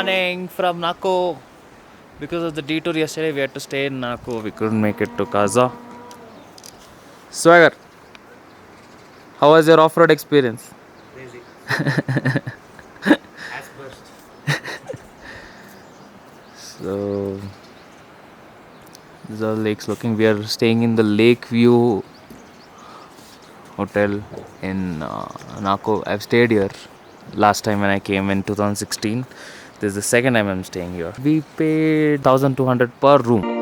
morning from Nako. Because of the detour yesterday, we had to stay in Nako. We couldn't make it to Kaza. Swagger, how was your off-road experience? Crazy. As burst. So, these are lakes looking. We are staying in the Lake View Hotel in Nako. I've stayed here last time when I came in 2016. This is the second time I'm staying here. We paid 1,200 per room.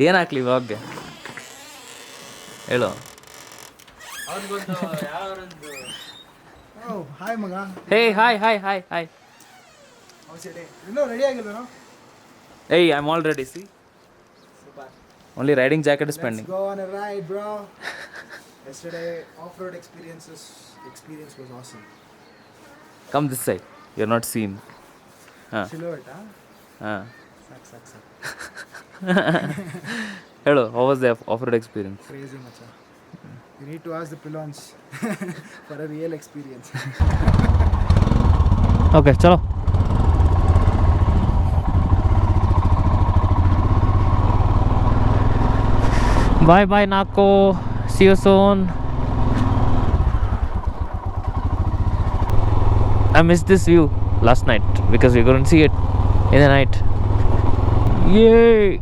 ಏನು ಹಾಕ್ಲಿ ಇವಾಗ ಹೇಳು. Hi ಮಗ. Hey hi hi hi hi. ಇನ್ನೂ ready ಆಗಿಲ್ವೇನೋ? Hey, I'm all ready, see? Super. Only riding jacket is pending. Let's go on a ride, bro. Yesterday, off-road experience was awesome. Come this side. You're not seen. Silhouette, Huh? Suck. Hello, how was the off-road experience? Crazy, macha. You need to ask the pilons for a real experience. Okay, chalo. Bye bye Nako. See you soon. I missed this view last night because we couldn't see it in the night. Yay!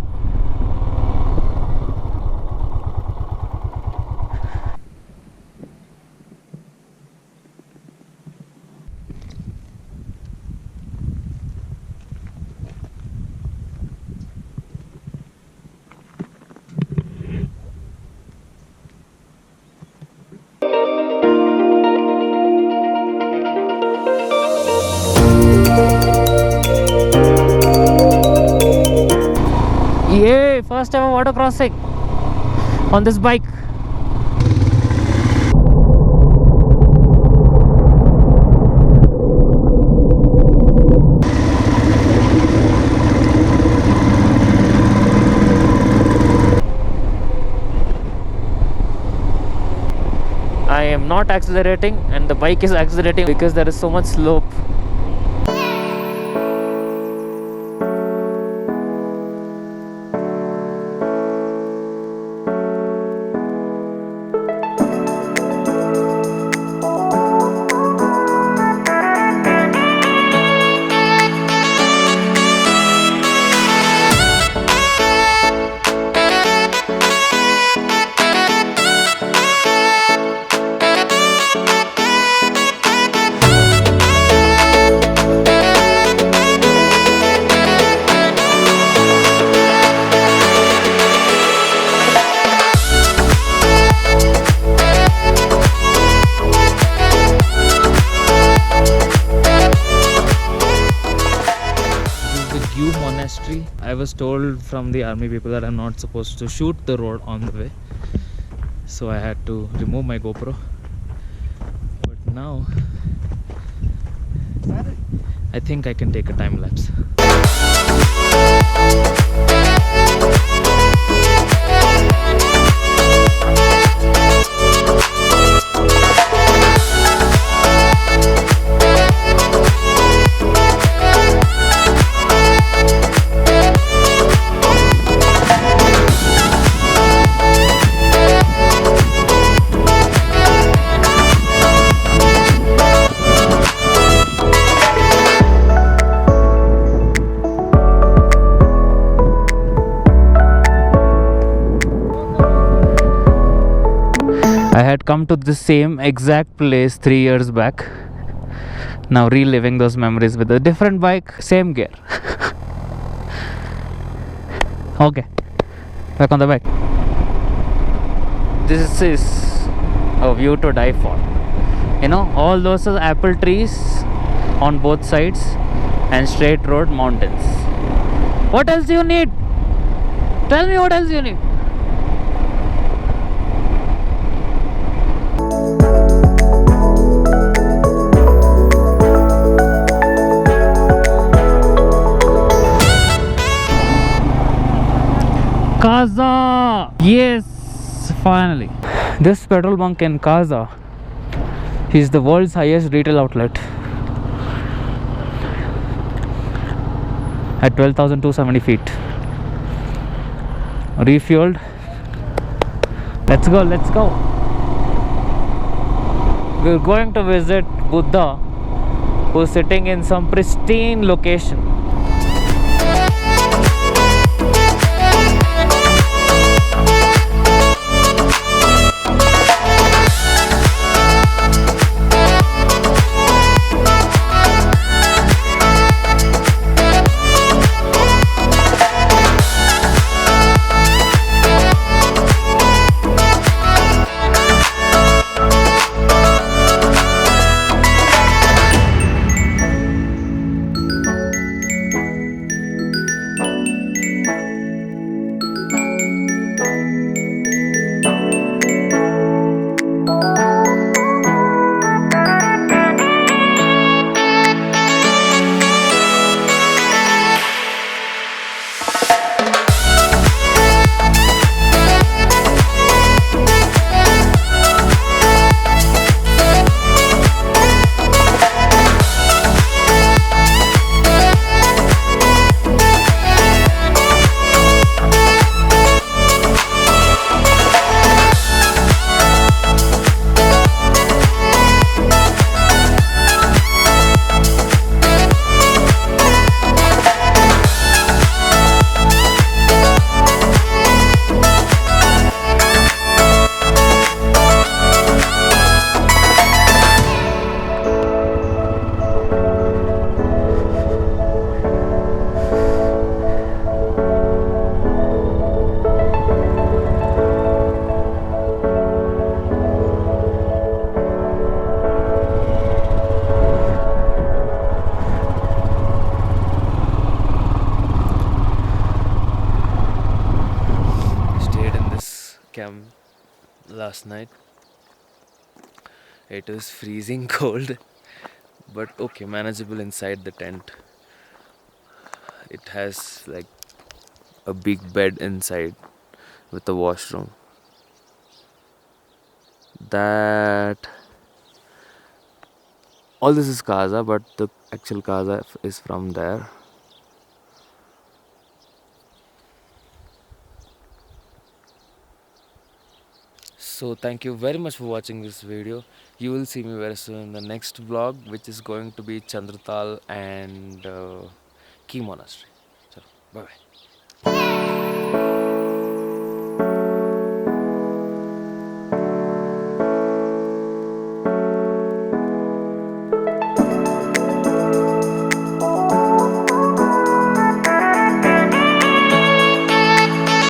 Yay! First ever water crossing on this bike. I am not accelerating and the bike is accelerating because there is so much slope. Monastery. I was told from the army people that I'm not supposed to shoot the road on the way, so I had to remove my GoPro. But now I think I can take a time lapse. come to the same exact place 3 years back. Now reliving those memories with a different bike, same gear. Okay, back on the bike. This is a view to die for. You know, all those are apple trees on both sides and straight road, mountains. What else do you need? Tell me what else you need. Kaza! Yes! Finally. This petrol bunk in Kaza is the world's highest retail outlet at 12,270 feet. Refueled. Let's go, let's go. We're going to visit Buddha, who's sitting in some pristine location. Last night. It was freezing cold, but okay, manageable inside the tent. It has like a big bed inside with a washroom. That all this is Kaza, but the actual Kaza is from there. So thank you very much for watching this video. You will see me very soon in the next vlog, which is going to be Chandratal and Key Monastery. So bye bye.